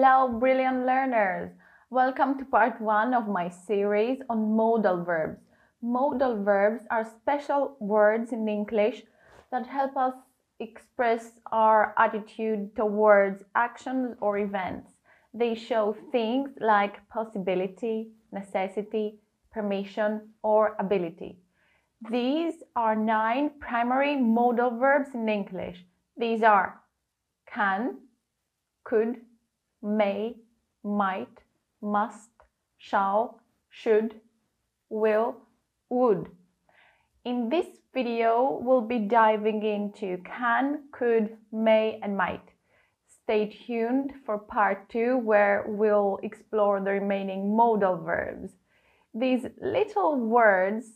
Hello, brilliant learners! Welcome to part 1 of my series on modal verbs. Modal verbs are special words in English that help us express our attitude towards actions or events. They show things like possibility, necessity, permission, or ability. These are 9 primary modal verbs in English. These are can, could, may, might, must, shall, should, will, would. In this video, we'll be diving into can, could, may, and might. Stay tuned for part 2 where we'll explore the remaining modal verbs. These little words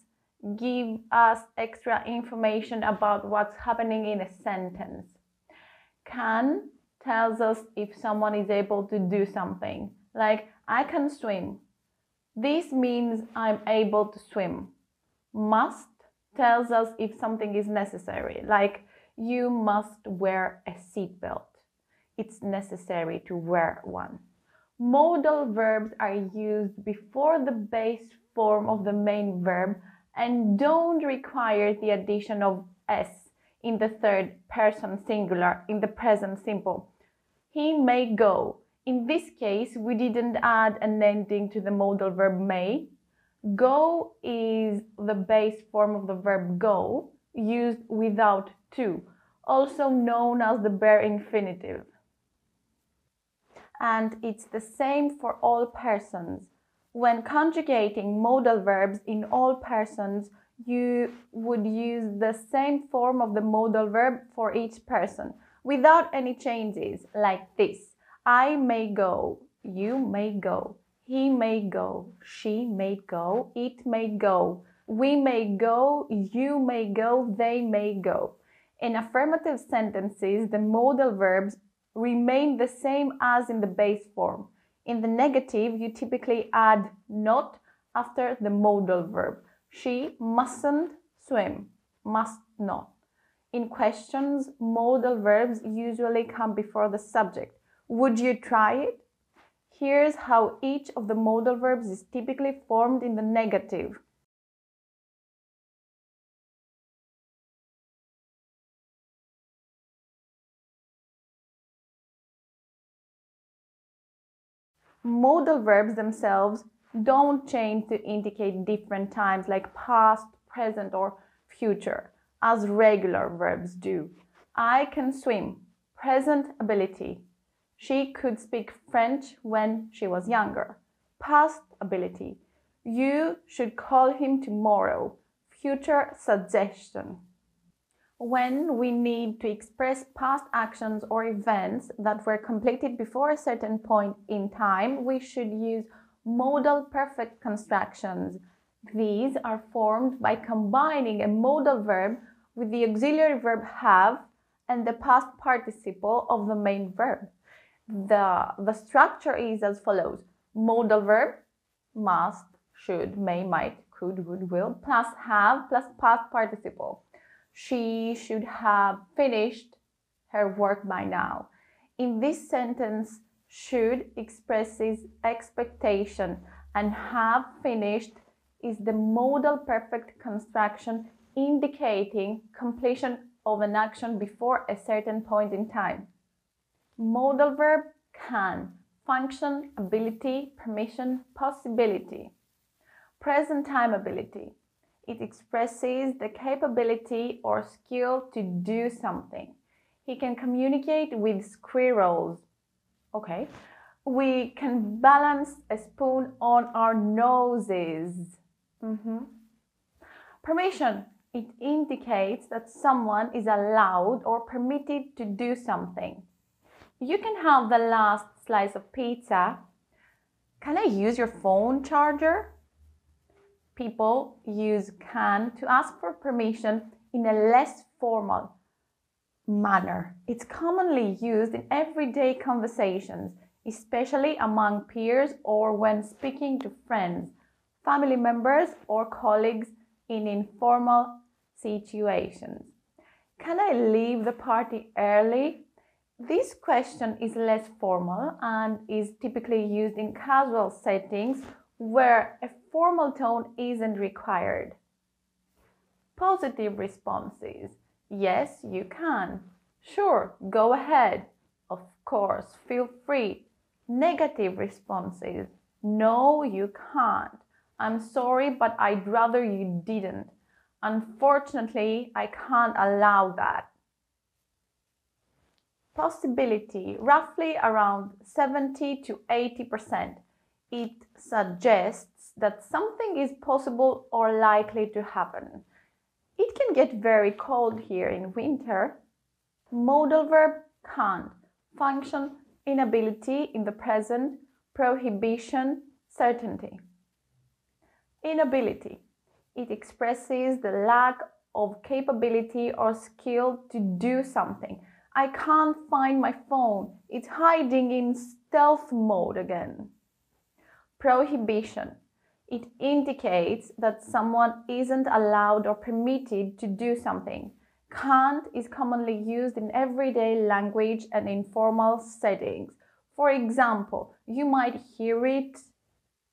give us extra information about what's happening in a sentence. Can tells us if someone is able to do something, like I can swim. This means I'm able to swim. Must tells us if something is necessary, like you must wear a seatbelt. It's necessary to wear one. Modal verbs are used before the base form of the main verb and don't require the addition of s in the third person singular in the present simple. He may go. In this case, we didn't add an ending to the modal verb may. Go is the base form of the verb go, used without to, also known as the bare infinitive. And it's the same for all persons. When conjugating modal verbs in all persons, you would use the same form of the modal verb for each person, without any changes, like this. I may go, you may go, he may go, she may go, it may go, we may go, you may go, they may go. In affirmative sentences, the modal verbs remain the same as in the base form. In the negative, you typically add not after the modal verb. She mustn't swim, must not. In questions, modal verbs usually come before the subject. Would you try it? Here's how each of the modal verbs is typically formed in the negative. Modal verbs themselves don't change to indicate different times like past, present, or future, as regular verbs do. I can swim, present ability. She could speak French when she was younger, past ability. You should call him tomorrow, future suggestion. When we need to express past actions or events that were completed before a certain point in time, we should use modal perfect constructions. These are formed by combining a modal verb with the auxiliary verb have and the past participle of the main verb. The structure is as follows. Modal verb, must, should, may, might, could, would, will, plus have, plus past participle. She should have finished her work by now. In this sentence, should expresses expectation and have finished is the modal perfect construction indicating completion of an action before a certain point in time. Modal verb can, function, ability, permission, possibility. Present time ability. It expresses the capability or skill to do something. He can communicate with squirrels. Okay. We can balance a spoon on our noses. Permission. It indicates that someone is allowed or permitted to do something. You can have the last slice of pizza. Can I use your phone charger? People use can to ask for permission in a less formal manner. It's commonly used in everyday conversations, especially among peers or when speaking to friends, family members, or colleagues in informal situations. Can I leave the party early? This question is less formal and is typically used in casual settings where a formal tone isn't required. Positive responses. Yes, you can. Sure, go ahead. Of course, feel free. Negative responses. No, you can't. I'm sorry, but I'd rather you didn't. Unfortunately, I can't allow that. Possibility, roughly around 70 to 80%. It suggests that something is possible or likely to happen. It can get very cold here in winter. Modal verb can't. Function, inability in the present, prohibition, certainty. Inability. It expresses the lack of capability or skill to do something. I can't find my phone. It's hiding in stealth mode again. Prohibition. It indicates that someone isn't allowed or permitted to do something. Can't is commonly used in everyday language and informal settings. For example, you might hear it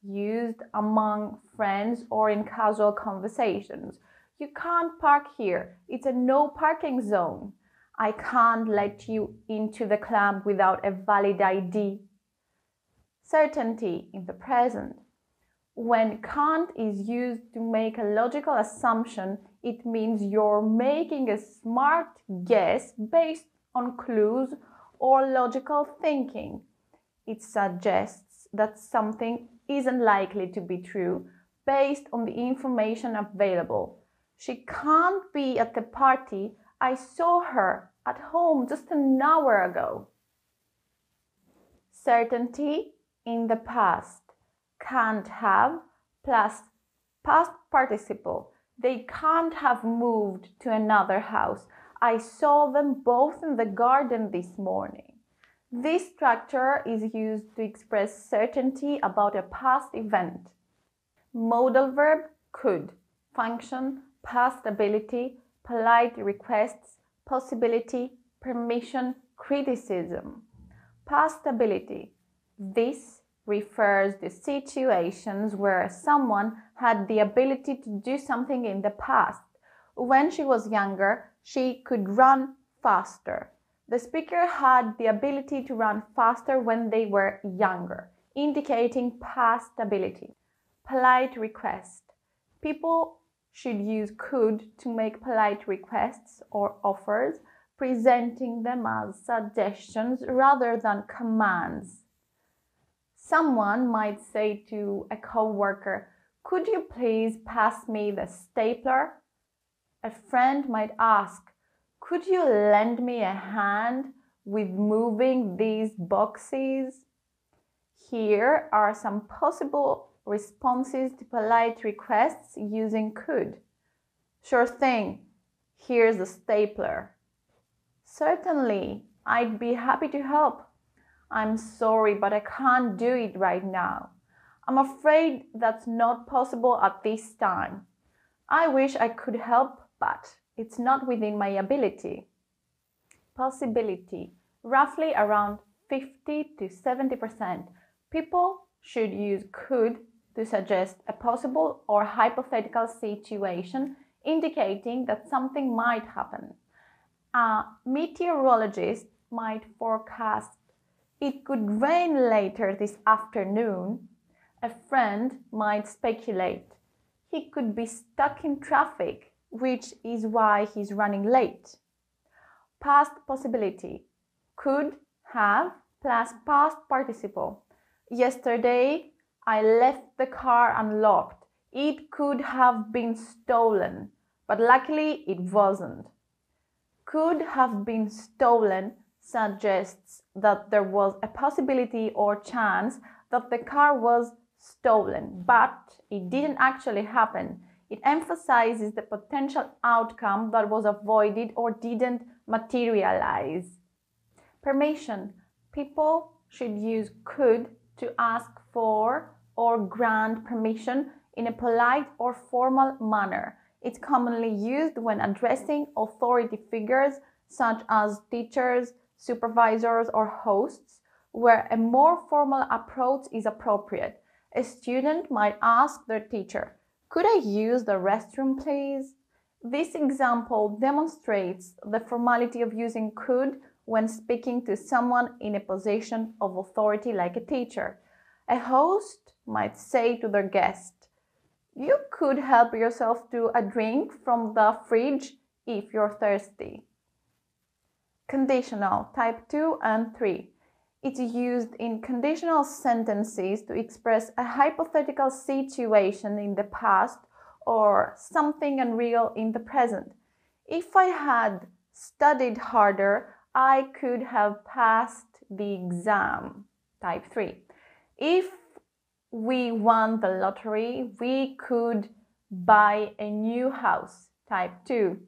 used among friends or in casual conversations. You can't park here. It's a no parking zone. I can't let you into the club without a valid ID. Certainty in the present. When can't is used to make a logical assumption, it means you're making a smart guess based on clues or logical thinking. It suggests that something isn't likely to be true based on the information available. She can't be at the party. I saw her at home just an hour ago. Certainty in the past. Can't have plus past participle. They can't have moved to another house. I saw them both in the garden this morning. This structure is used to express certainty about a past event. Modal verb could. Function, past ability, polite requests, possibility, permission, criticism. Past ability. This refers to situations where someone had the ability to do something in the past. When she was younger, she could run faster. The speaker had the ability to run faster when they were younger, indicating past ability. Polite request. People should use could to make polite requests or offers, presenting them as suggestions rather than commands. Someone might say to a coworker, "Could you please pass me the stapler?" A friend might ask, "Could you lend me a hand with moving these boxes?" Here are some possible responses to polite requests using could. Sure thing, here's the stapler. Certainly, I'd be happy to help. I'm sorry, but I can't do it right now. I'm afraid that's not possible at this time. I wish I could help, but it's not within my ability. Possibility, roughly around 50 to 70%. People should use could to suggest a possible or hypothetical situation indicating that something might happen. A meteorologist might forecast it could rain later this afternoon. A friend might speculate he could be stuck in traffic, which is why he's running late. Past possibility, could have plus past participle. Yesterday, I left the car unlocked. It could have been stolen, but luckily it wasn't. Could have been stolen suggests that there was a possibility or chance that the car was stolen, but it didn't actually happen. It emphasizes the potential outcome that was avoided or didn't materialize. Permission. People should use could to ask for or grant permission in a polite or formal manner. It's commonly used when addressing authority figures such as teachers, supervisors, or hosts, where a more formal approach is appropriate. A student might ask their teacher, "Could I use the restroom, please?" This example demonstrates the formality of using could when speaking to someone in a position of authority like a teacher. A host might say to their guest, "You could help yourself to a drink from the fridge if you're thirsty." Conditional, type 2 and 3. It's used in conditional sentences to express a hypothetical situation in the past or something unreal in the present. If I had studied harder, I could have passed the exam. Type 3. If we won the lottery, we could buy a new house. Type 2.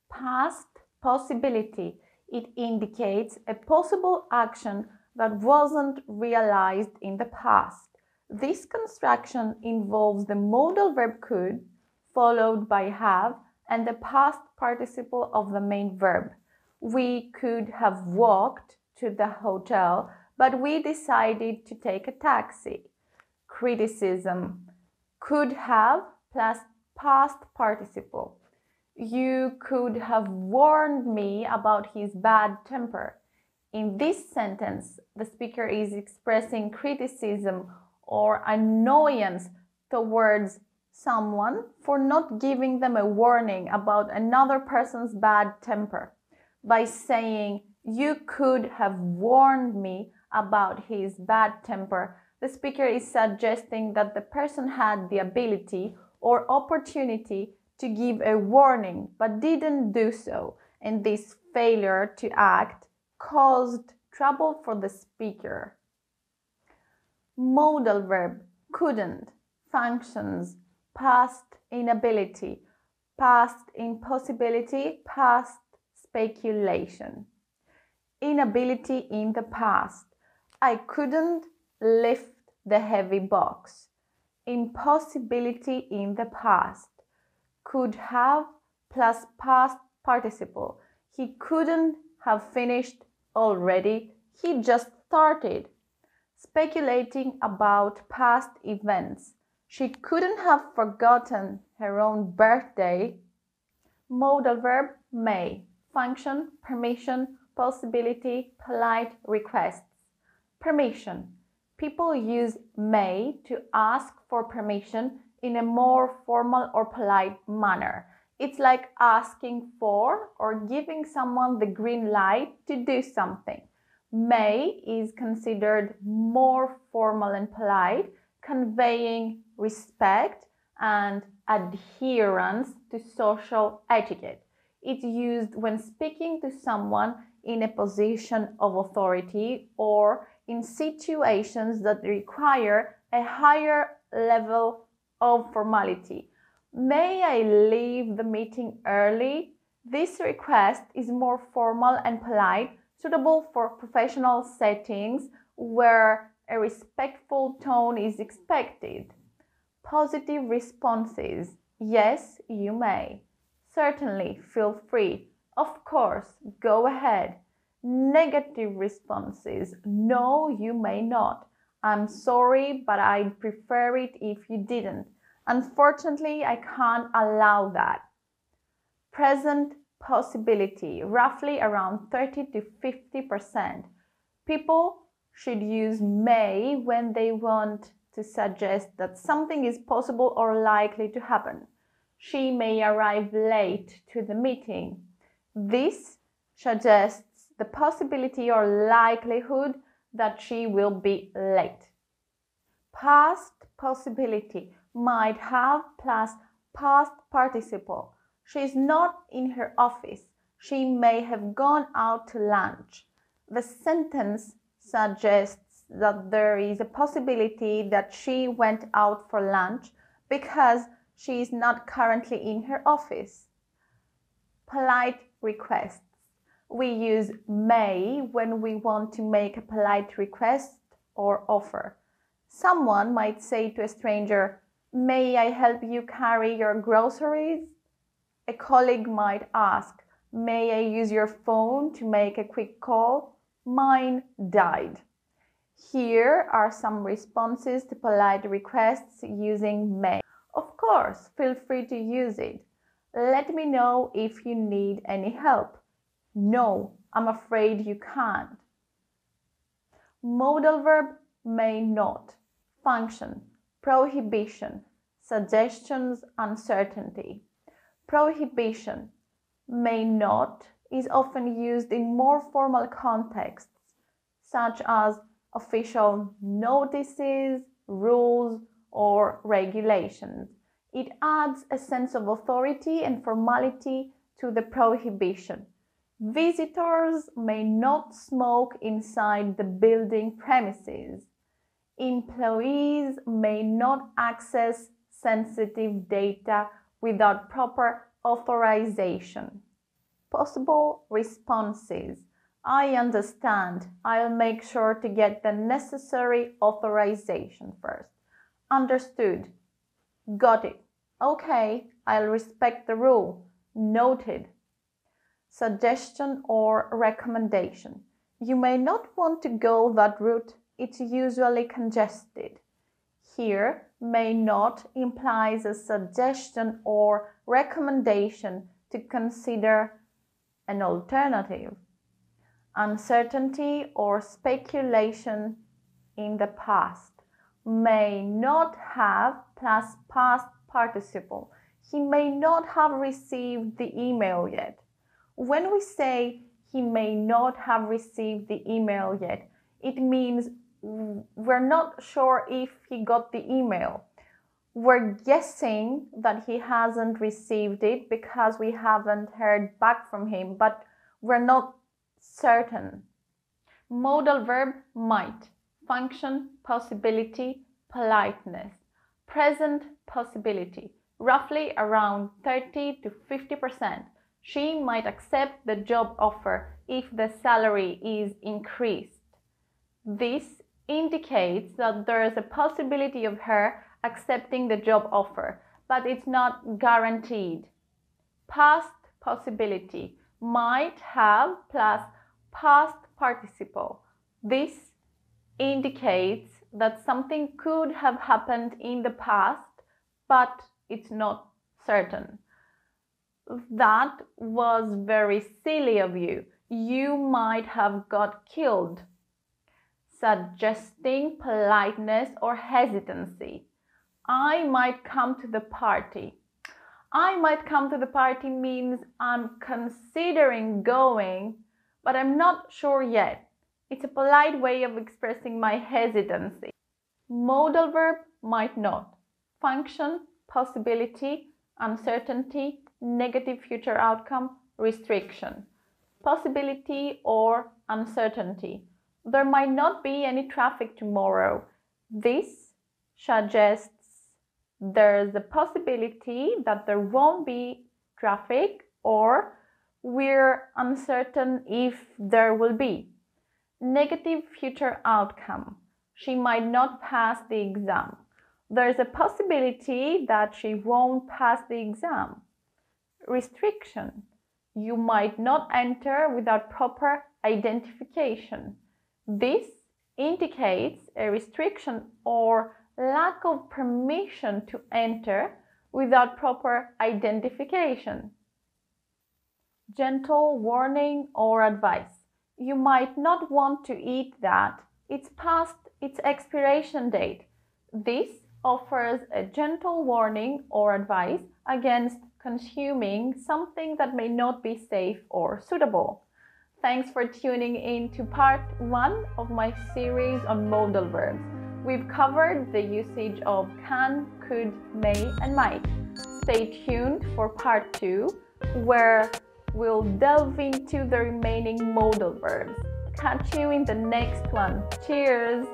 Past possibility. It indicates a possible action that wasn't realized in the past. This construction involves the modal verb could, followed by have, and the past participle of the main verb. We could have walked to the hotel, but we decided to take a taxi. Criticism. Could have plus past participle. You could have warned me about his bad temper. In this sentence, the speaker is expressing criticism or annoyance towards someone for not giving them a warning about another person's bad temper. By saying, "You could have warned me about his bad temper," the speaker is suggesting that the person had the ability or opportunity to give a warning but didn't do so, and this failure to act caused trouble for the speaker. Modal verb couldn't, functions, past inability, past impossibility, past speculation. Inability in the past. I couldn't lift the heavy box. Impossibility in the past. Could have plus past participle. He couldn't have finished already. He just started. Speculating about past events. She couldn't have forgotten her own birthday. Modal verb may. Function, permission, possibility, polite requests. Permission. People use may to ask for permission in a more formal or polite manner. It's like asking for or giving someone the green light to do something. May is considered more formal and polite, conveying respect and adherence to social etiquette. It's used when speaking to someone in a position of authority or in situations that require a higher level of formality. May I leave the meeting early? This request is more formal and polite, suitable for professional settings where a respectful tone is expected. Positive responses. Yes, you may. Certainly, feel free. Of course, go ahead. Negative responses. No, you may not. I'm sorry, but I'd prefer it if you didn't. Unfortunately, I can't allow that. Present possibility, roughly around 30 to 50%. People should use may when they want to suggest that something is possible or likely to happen. She may arrive late to the meeting. This suggests the possibility or likelihood that she will be late. Past possibility, might have plus past participle. She is not in her office. She may have gone out to lunch. The sentence suggests that there is a possibility that she went out for lunch because she is not currently in her office. Polite requests. We use may when we want to make a polite request or offer. Someone might say to a stranger, "May I help you carry your groceries?" A colleague might ask, May I use your phone to make a quick call? Mine died. Here are some responses to polite requests using may. Of course, feel free to use it. Let me know if you need any help. No, I'm afraid you can't. Modal verb may not. Function, prohibition, suggestions, uncertainty. Prohibition, may not, is often used in more formal contexts, such as official notices, rules, or regulations. It adds a sense of authority and formality to the prohibition. Visitors may not smoke inside the building premises. Employees may not access sensitive data without proper authorization. Possible responses. I understand. I'll make sure to get the necessary authorization first. Understood. Got it. Okay, I'll respect the rule. Noted. Suggestion or recommendation. You may not want to go that route. It's usually congested. Here, may not implies a suggestion or recommendation to consider an alternative. Uncertainty or speculation in the past. May not have plus past participle. He may not have received the email yet. When we say he may not have received the email yet, it means we're not sure if he got the email. We're guessing that he hasn't received it because we haven't heard back from him, but we're not certain. Modal verb might. Function, possibility, politeness. Present possibility, roughly around 30 to 50%. She might accept the job offer if the salary is increased. This indicates that there is a possibility of her accepting the job offer, but it's not guaranteed. Past possibility, might have plus past participle. This indicates that something could have happened in the past, but it's not certain. That was very silly of you. You might have got killed. Suggesting politeness or hesitancy. I might come to the party. I might come to the party means I'm considering going, but I'm not sure yet. It's a polite way of expressing my hesitancy. Modal verb might not. Function, possibility, uncertainty, negative future outcome, restriction. Possibility or uncertainty. There might not be any traffic tomorrow. This suggests there's a possibility that there won't be traffic, or we're uncertain if there will be. Negative future outcome. She might not pass the exam. There's a possibility that she won't pass the exam. Restriction. You might not enter without proper identification. This indicates a restriction or lack of permission to enter without proper identification. Gentle warning or advice. You might not want to eat that. It's past its expiration date. This offers a gentle warning or advice against consuming something that may not be safe or suitable. Thanks for tuning in to part 1 of my series on modal verbs. We've covered the usage of can, could, may, and might. Stay tuned for part 2, where we'll delve into the remaining modal verbs. Catch you in the next one. Cheers!